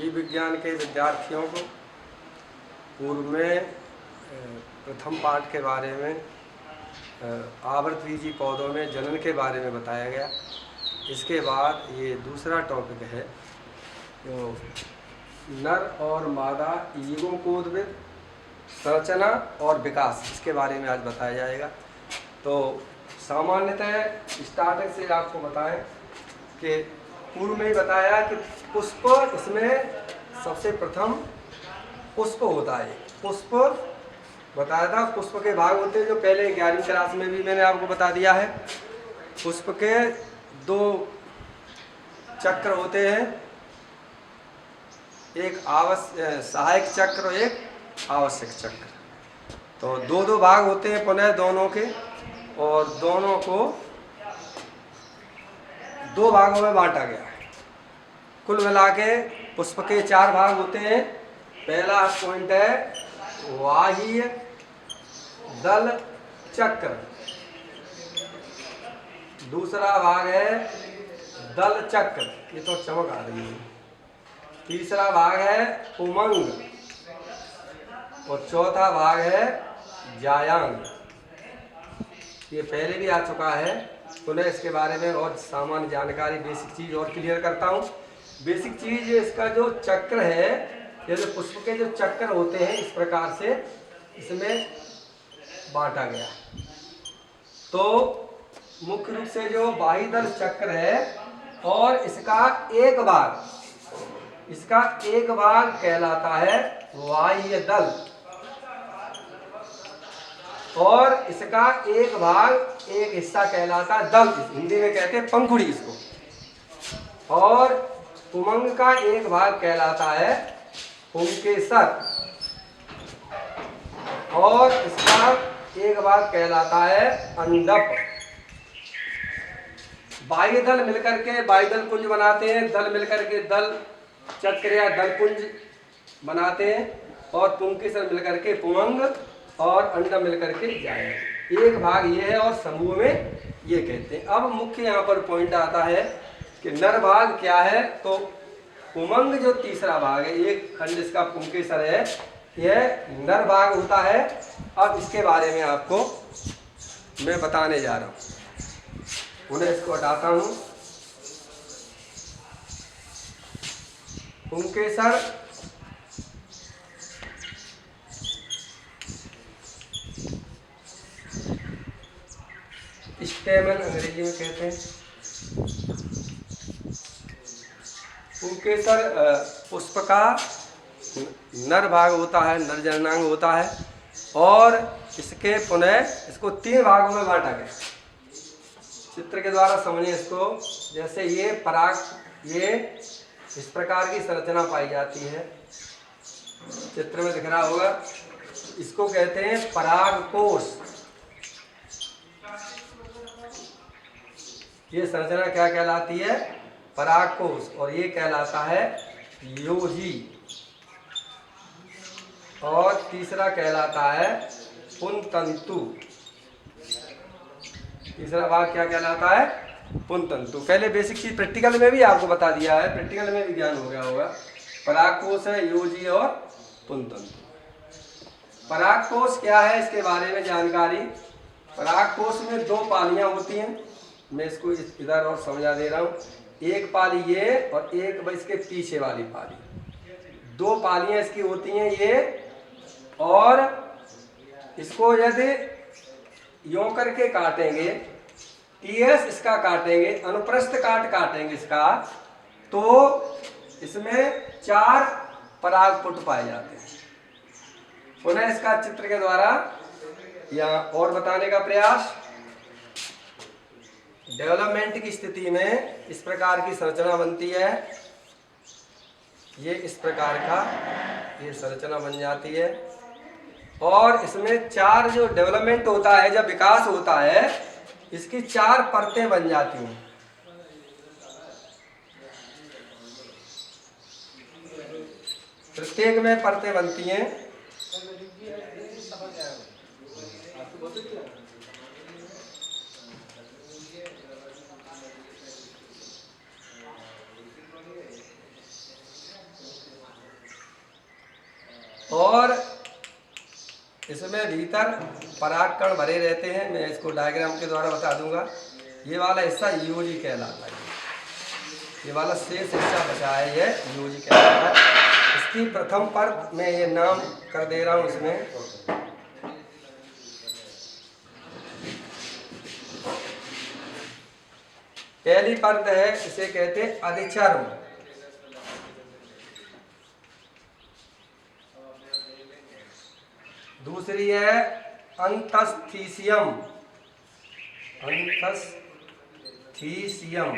जीव विज्ञान के विद्यार्थियों को पूर्व में प्रथम पाठ के बारे में आवृतबीजी पौधों में जनन के बारे में बताया गया। इसके बाद ये दूसरा टॉपिक है जो नर और मादा युग्मकोद्भिद संरचना और विकास, इसके बारे में आज बताया जाएगा। तो सामान्यतः स्टार्टिंग से आपको बताएं कि पूर्व में ही बताया कि पुष्प, इसमें सबसे प्रथम पुष्प होता है। पुष्प बताया था, पुष्प के भाग होते हैं जो पहले 11वीं क्लास में भी मैंने आपको बता दिया है। पुष्प के दो चक्र होते हैं, एक सहायक चक्र और एक आवश्यक चक्र। तो दो भाग होते हैं पुनः दोनों के, और दोनों को दो भागों में बांटा गया है। कुल मिला के पुष्प के 4 भाग होते हैं। पहला पॉइंट है वाह्य दल चक्र, दूसरा भाग है दल चक्र, ये तो चमक आ रही है। तीसरा भाग है उमंग और चौथा भाग है जायांग। ये पहले भी आ चुका है, पुनः इसके बारे में और सामान्य जानकारी, बेसिक चीज और क्लियर करता हूँ। बेसिक चीज इसका जो चक्र है, ये जो पुष्प के जो चक्र होते हैं इस प्रकार से इसमें बांटा गया। तो मुख्य रूप से जो बाह्यदल चक्र है और इसका एक भाग कहलाता है बाह्य दल, और इसका एक हिस्सा कहलाता है दल, हिंदी में कहते हैं पंखुड़ी इसको। और उमंग का एक भाग कहलाता है पुंकेसर, और इसका एक भाग कहलाता है अंडप। बाह्य दल मिलकर के बाह्यदल पुंज बनाते हैं, दल मिलकर के दल चक्र या दल पुंज बनाते हैं, और पुंकेसर मिलकर के पुमंग और अंडा मिलकर के जाएंगे। एक भाग ये है और समूह में ये कहते हैं। अब मुख्य यहाँ पर पॉइंट आता है कि नर भाग क्या है। तो उमंग जो तीसरा भाग है, एक खंड इसका पुंकेसर है, यह नर भाग होता है। अब इसके बारे में आपको मैं बताने जा रहा हूँ। उन्हें इसको हटाता हूँ। पुंकेसर स्टेमन अंग्रेजी में कहते हैं। पुंकेसर पुष्प का नर भाग होता है, नर जननांग होता है, और इसके पुनः इसको 3 भागों में बांटा गया। चित्र के द्वारा समझिए इसको। जैसे ये पराग, ये इस प्रकार की संरचना पाई जाती है, चित्र में दिख रहा होगा। इसको कहते हैं परागकोश। ये संरचना क्या कहलाती है? परागकोश। और ये कहलाता है योजी। और तीसरा कहलाता है पुंतंतु। तीसरा भाग क्या कहलाता है? पुंतंतु। पहले बेसिक चीज प्रैक्टिकल में भी आपको बता दिया है, प्रैक्टिकल में भी ज्ञान हो गया होगा। परागकोश है योजी और पुंतंतु। परागकोश क्या है, इसके बारे में जानकारी। परागकोश में 2 पालियां होती हैं। मैं इसको इधर और समझा दे रहा हूँ। एक पाली ये और एक इसके पीछे वाली पाली। 2 पालियां इसकी होती हैं ये। और इसको यदि यों करके काटेंगे, टीएस इसका काटेंगे, अनुप्रस्थ काटेंगे इसका, तो इसमें 4 परागपुट पाए जाते हैं। पुनः इसका चित्र के द्वारा या और बताने का प्रयास। डेवलपमेंट की स्थिति में इस प्रकार की संरचना बनती है। ये इस प्रकार का ये संरचना बन जाती है, और इसमें 4 जो डेवलपमेंट होता है, जब विकास होता है, इसकी 4 परतें बन जाती हैं। प्रत्येक में परतें बनती हैं। और इसमें भीतर परागकण भरे रहते हैं। मैं इसको डायग्राम के द्वारा बता दूंगा। ये वाला हिस्सा यूजी कहलाता है। ये वाला शेष हिस्सा बचा है, ये यूजी कहलाता है। इसकी प्रथम परत में ये नाम कर दे रहा हूँ इसमें। पहली परत है, इसे कहते हैं अधिचर्म। दूसरी है अंतस्थीसियम। अंतस्थीसियम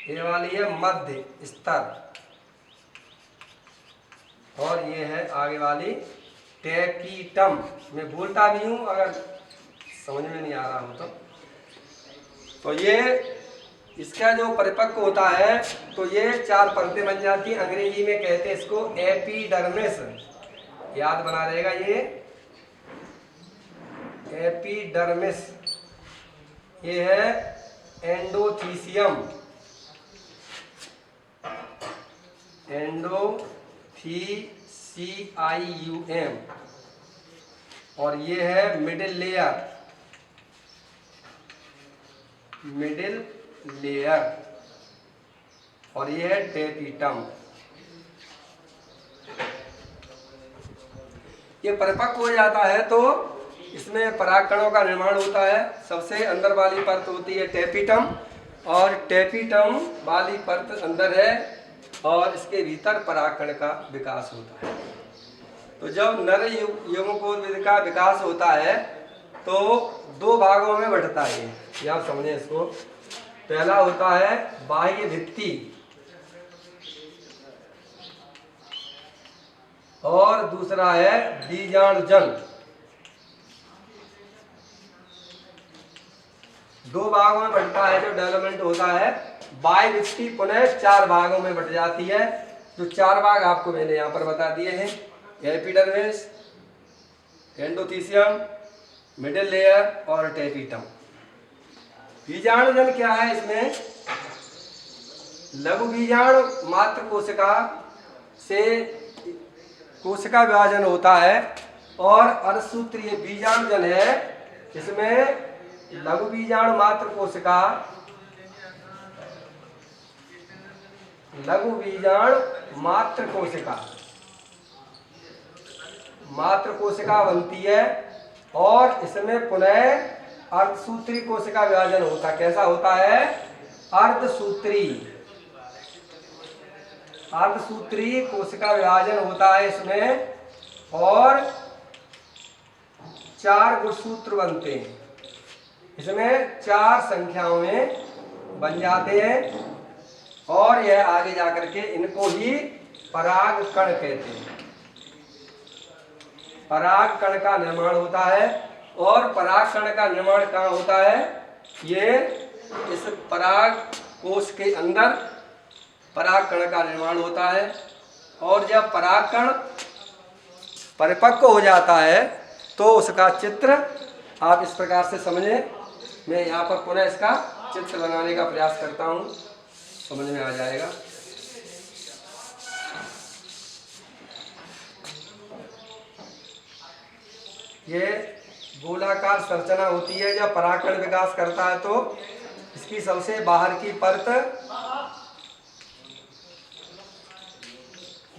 ये वाली है मध्य स्तर। और ये है आगे वाली टेपिटम। मैं बोलता भी हूँ, अगर समझ में नहीं आ रहा हो तो ये इसका जो परिपक्व होता है तो ये 4 परतें बन जाती हैं। अंग्रेजी में कहते हैं इसको एपिडर्मिस। याद बना रहेगा ये एपिडर्मिस। ये है एंडोथीसियम। एंडोथीसियम। और ये है मिडिल लेयर। Middle layer. और ये है टेपिटम। ये परिपक्व हो जाता है तो इसमें परागकणों का निर्माण होता है। सबसे अंदर वाली परत होती है टेपिटम, और टेपिटम वाली परत अंदर है और इसके भीतर परागकण का विकास होता है। तो जब नर यौगिकोद्भिद का विकास होता है तो 2 भागों में बढ़ता है। ये आप समझें इसको। पहला होता है बाह्य भित्ति और दूसरा है बीजाणुजन। 2 भागों में बढ़ता है जो डेवलपमेंट होता है। बाह्य भित्ति पुनः 4 भागों में बढ़ जाती है। जो 4 भाग आपको मैंने यहाँ पर बता दिए हैं, एपिडर्मिस, एंडोथीसियम, मिडिल लेयर और टेपिटम। बीजाणुजन क्या है? इसमें लघु बीजाणु मात्र कोशिका से कोशिका विभाजन होता है और अर्धसूत्रीय बीजाणुजन है। इसमें लघु बीजाणु मात्र कोशिका, लघु बीजाणु मात्र कोशिका बनती है और इसमें पुनः अर्धसूत्री कोशिका विभाजन होता है। कैसा होता है? अर्धसूत्री कोशिका विभाजन होता है इसमें, और 4 गुणसूत्र बनते हैं। इसमें 4 संख्याओं में बन जाते हैं और यह आगे जाकर के इनको ही परागकण कहते हैं। परागकण का निर्माण होता है। और परागकण का निर्माण कहाँ होता है? ये इस पराग कोश के अंदर परागकण का निर्माण होता है। और जब परागकण परिपक्व हो जाता है तो उसका चित्र आप इस प्रकार से समझें। मैं यहाँ पर पुनः इसका चित्र बनाने का प्रयास करता हूँ, समझ में आ जाएगा। ये गोलाकार संरचना होती है। जब परागकण विकास करता है तो इसकी सबसे बाहर की परत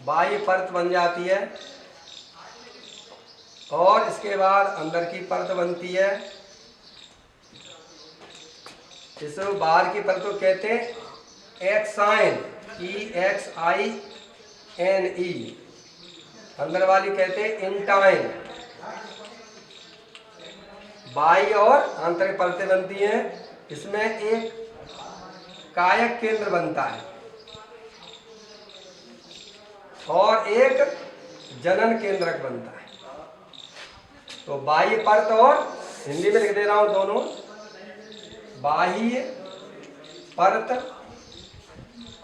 बाह्य परत बन जाती है और इसके बाद अंदर की परत बनती है। इस बाहर की परत को कहते हैं एक्साइन, EXINE। अंदर वाली कहते हैं इंटाइन। बाह्य और आंतरिक परतें बनती हैं। इसमें एक कायक केंद्र बनता है और एक जनन केंद्रक बनता है। तो बाह्य परत, और हिंदी में लिख दे रहा हूं दोनों, बाह्य परत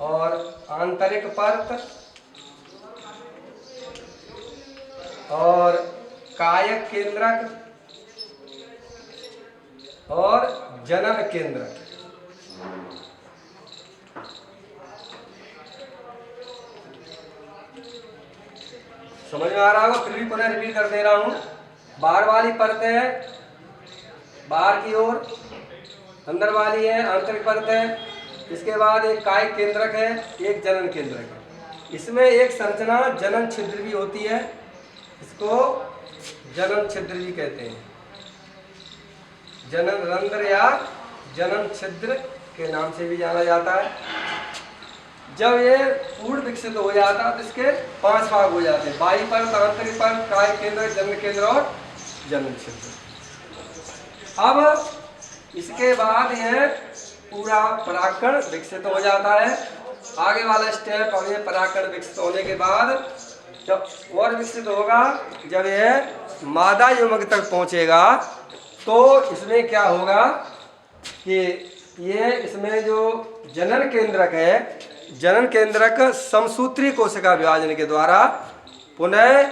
और आंतरिक परत और कायक केंद्रक और जनन केंद्रक। समझ में आ रहा होगा, फिर भी पुनः रिपीट कर दे रहा हूँ। बाहर वाली परत है बाहर की ओर, अंदर वाली है आंतरिक परत है। इसके बाद एक कायिक केंद्रक है, एक जनन केंद्रक है। इसमें एक संरचना जनन छिद्र भी होती है, इसको जनन छिद्र भी कहते हैं। जनन रंध्र या जनन छिद्र के नाम से भी जाना जाता है। जब ये पूर्ण विकसित हो जाता है तो इसके 5 भाग हो जाते हैं, बाह्य परत, आंतरिक परत, कायिक केंद्र, जनन केंद्र और जनन छिद्र। अब इसके बाद यह पूरा परागकण विकसित हो जाता है। आगे वाला स्टेप, अब ये परागकण विकसित होने के बाद जब और विकसित होगा, जब यह मादा युग्मक तक पहुंचेगा तो इसमें क्या होगा कि ये इसमें जो जनन केंद्रक है, जनन केंद्रक समसूत्री कोशिका विभाजन के द्वारा पुनः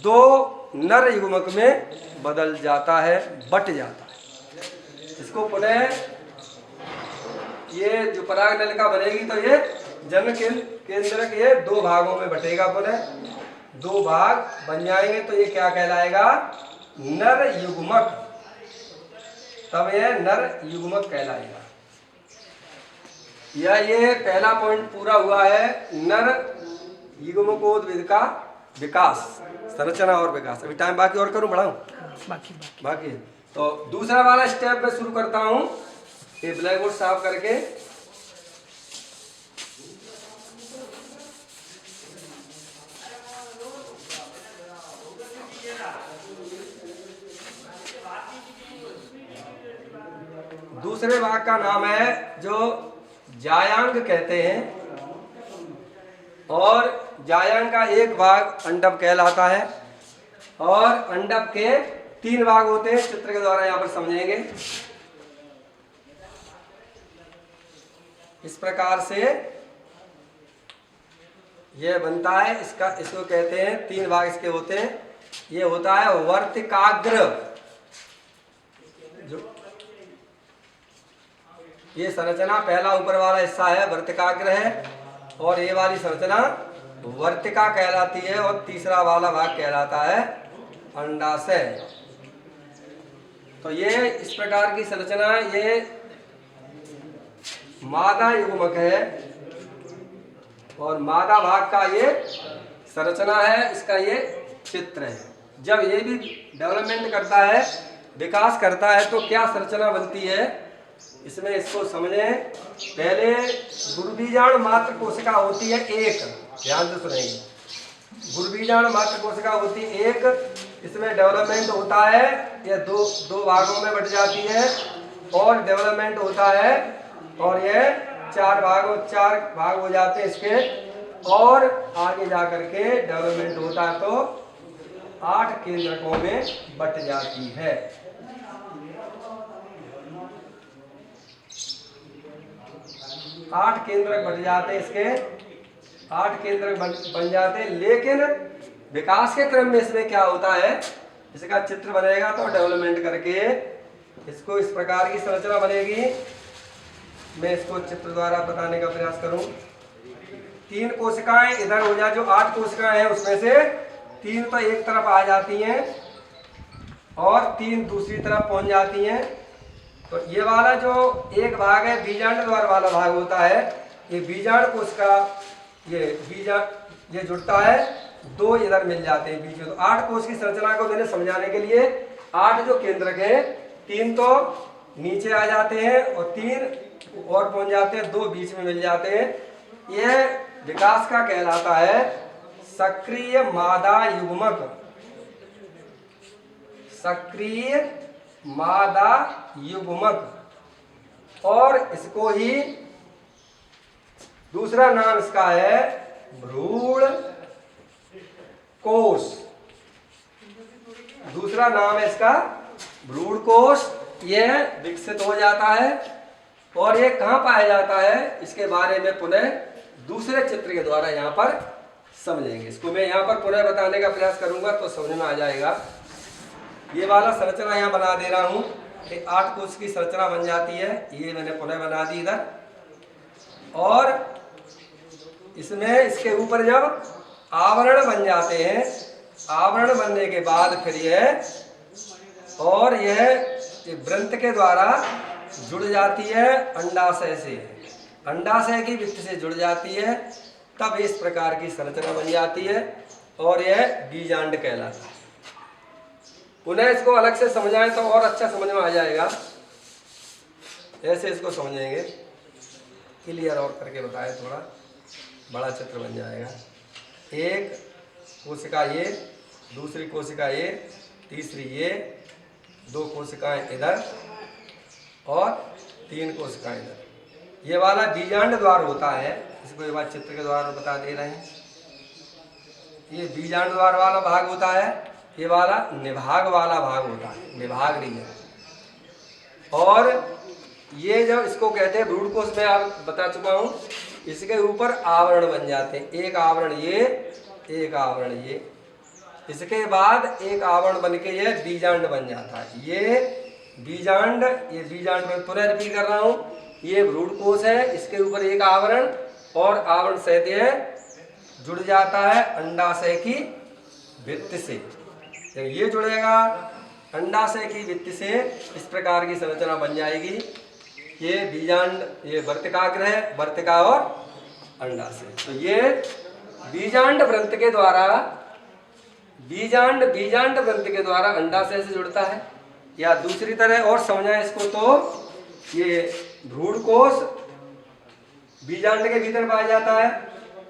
2 नर युग्मक में बदल जाता है, बट जाता है। इसको पुनः ये जो पराग नलिका बनेगी तो ये जनन केंद्रक ये 2 भागों में बटेगा, पुनः 2 भाग बन जाएंगे तो ये क्या कहलाएगा, नर युग्मक। तब यह नर युग्मक कहलाएगा। ये पहला पॉइंट पूरा हुआ है, नर युग्मकोद्भिद का विकास, संरचना और विकास। अभी टाइम बाकी और करूं, बढ़ाऊं? बाकी तो दूसरा वाला स्टेप मैं शुरू करता हूं, ये ब्लैक बोर्ड साफ करके। दूसरे भाग का नाम है जो जायांग कहते हैं, और जायांग का एक भाग अंडप कहलाता है, और अंडप के 3 भाग होते हैं, चित्र के द्वारा यहाँ पर समझेंगे। इस प्रकार से यह बनता है, इसको कहते हैं 3 भाग इसके होते हैं। ये होता है वर्तिकाग्र, जो ये संरचना पहला ऊपर वाला हिस्सा है वर्तिकाग्र है, और ये वाली संरचना वर्तिका कहलाती है, और तीसरा वाला भाग कहलाता है अंडाशय। तो ये इस प्रकार की संरचना, ये मादा युग्मक है और मादा भाग का ये संरचना है, इसका ये चित्र है। जब ये भी डेवलपमेंट करता है, विकास करता है, तो क्या संरचना बनती है इसमें, इसको समझें। पहले गुरुबीजाणु मात्र कोशिका होती है एक, ध्यान से सुनेंगे। गुरुबीजाणु मात्र कोशिका होती है एक, इसमें डेवलपमेंट होता है, यह दो भागों में बट जाती है, और डेवलपमेंट होता है, और यह 4 भाग हो जाते हैं इसके, और आगे जा करके डेवलपमेंट होता है तो 8 केंद्रकों में बट जाती है। 8 केंद्रक बन जाते हैं इसके, 8 केंद्रक बन जाते हैं। लेकिन विकास के क्रम में इसमें क्या होता है, इसका चित्र बनेगा तो डेवलपमेंट करके इसको इस प्रकार की संरचना बनेगी। मैं इसको चित्र द्वारा बताने का प्रयास करूं। 3 कोशिकाएं इधर हो जाए, जो 8 कोशिकाएं हैं उसमें से 3 तो एक तरफ आ जाती हैं और 3 दूसरी तरफ पहुंच जाती हैं। तो ये वाला जो एक भाग है बीजांड द्वार वाला भाग होता है, ये बीजांड कोशिका, ये जुड़ता है, 2 इधर मिल जाते हैं बीच में। तो 8 कोश की संरचना को मैंने समझाने के लिए 8 जो केंद्रक है, 3 तो नीचे आ जाते हैं और 3 और पहुंच जाते हैं, 2 बीच में मिल जाते हैं। यह विकास का कहलाता है सक्रिय मादा युग्मक। सक्रिय मादा युग्मक, और इसको ही दूसरा नाम इसका है भ्रूण कोश। दूसरा नाम है इसका भ्रूण कोश। यह विकसित हो जाता है, और यह कहां पाया जाता है इसके बारे में पुनः दूसरे चित्र के द्वारा यहां पर समझेंगे। इसको मैं यहां पर पुनः बताने का प्रयास करूंगा तो समझ में आ जाएगा। ये वाला संरचना यहां बना दे रहा हूं, 8 कोश की संरचना बन जाती है, ये मैंने पुनः बना दी इधर। और इसमें इसके ऊपर जब आवरण बन जाते हैं आवरण बनने के बाद फिर यह व्रंत के द्वारा जुड़ जाती है अंडाशय से, अंडाशय की भित्ति से जुड़ जाती है, तब इस प्रकार की संरचना बन जाती है और यह बीजांड कहलाता है। उन्हें इसको अलग से समझाएं तो और अच्छा समझ में आ जाएगा। ऐसे इसको समझेंगे, क्लियर और करके बताए, थोड़ा बड़ा चित्र बन जाएगा। एक कोशिका ये, दूसरी कोशिका ये, तीसरी ये, दो कोशिकाएं इधर और तीन कोशिकाएं इधर। ये वाला बीजांड द्वार होता है, इसको ये बात चित्र के द्वारा बता दे रहे हैं। ये बीजांड द्वार वाला भाग होता है, ये वाला निभाग वाला भाग होता है, निभाग रीजन। और ये जब इसको कहते हैं भ्रूण कोश, में आप बता चुका हूं, इसके ऊपर आवरण बन जाते हैं, एक आवरण ये, एक आवरण ये, इसके बाद एक आवरण बन के ये बीजांड बन जाता है। ये बीजांड में पुनः रिपीट कर रहा हूं, ये भ्रूण कोश है, इसके ऊपर एक आवरण और आवरण सहित जुड़ जाता है अंडाशय की भित्ति से। ये जुड़ेगा अंडाशय की भित्ति से, इस प्रकार की संरचना बन जाएगी। ये बीजांड, ये वर्तिकाग्र है, वर्तिका और अंडाशय। तो ये बीजांड व्रंत के द्वारा, बीजांड व्रंत के द्वारा अंडाशय से जुड़ता है। या दूसरी तरह और समझाएं इसको तो, ये भ्रूण कोश बीजांड के भीतर पाया जाता है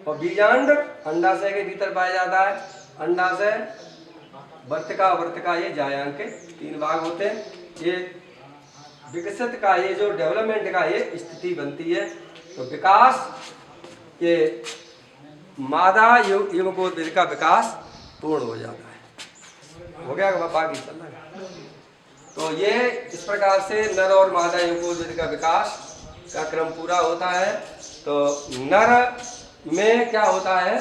और बीजांड अंडाशय के भीतर पाया जाता है। अंडाशय, वर्तिका ये जायांग के तीन भाग होते हैं। ये विकसित का, ये जो डेवलपमेंट का ये स्थिति बनती है, तो विकास, ये मादा युवकोद्भिद का विकास पूर्ण हो जाता है। हो गया बाकी चल रहा है। तो ये इस प्रकार से नर और मादा युवकोद्भिद का विकास का क्रम पूरा होता है। तो नर में क्या होता है,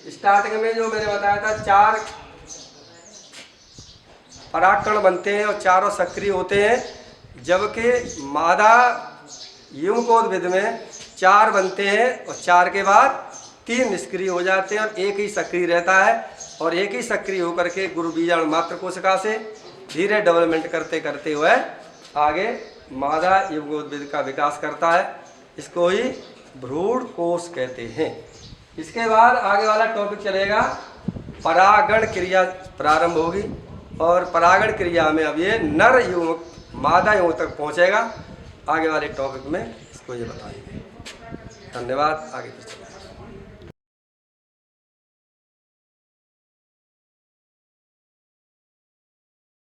स्टार्टिंग में जो मैंने बताया था, 4 परागकण बनते हैं और चारों सक्रिय होते हैं, जबकि मादा युवकोद्भिद में 4 बनते हैं और 4 के बाद 3 निष्क्रिय हो जाते हैं और एक ही सक्रिय रहता है। और एक ही सक्रिय होकर के गुरु बीजाणु मात्र कोशिका से धीरे डेवलपमेंट करते करते हुए आगे मादा युवकोद्भिद का विकास करता है। इसको ही भ्रूण कोश कहते हैं। इसके बाद आगे वाला टॉपिक चलेगा, परागण क्रिया प्रारंभ होगी और परागण क्रिया में अब ये नर युवक मादा युवक तक पहुंचेगा। आगे वाले टॉपिक में इसको ये बताएंगे। धन्यवाद। आगे कुछ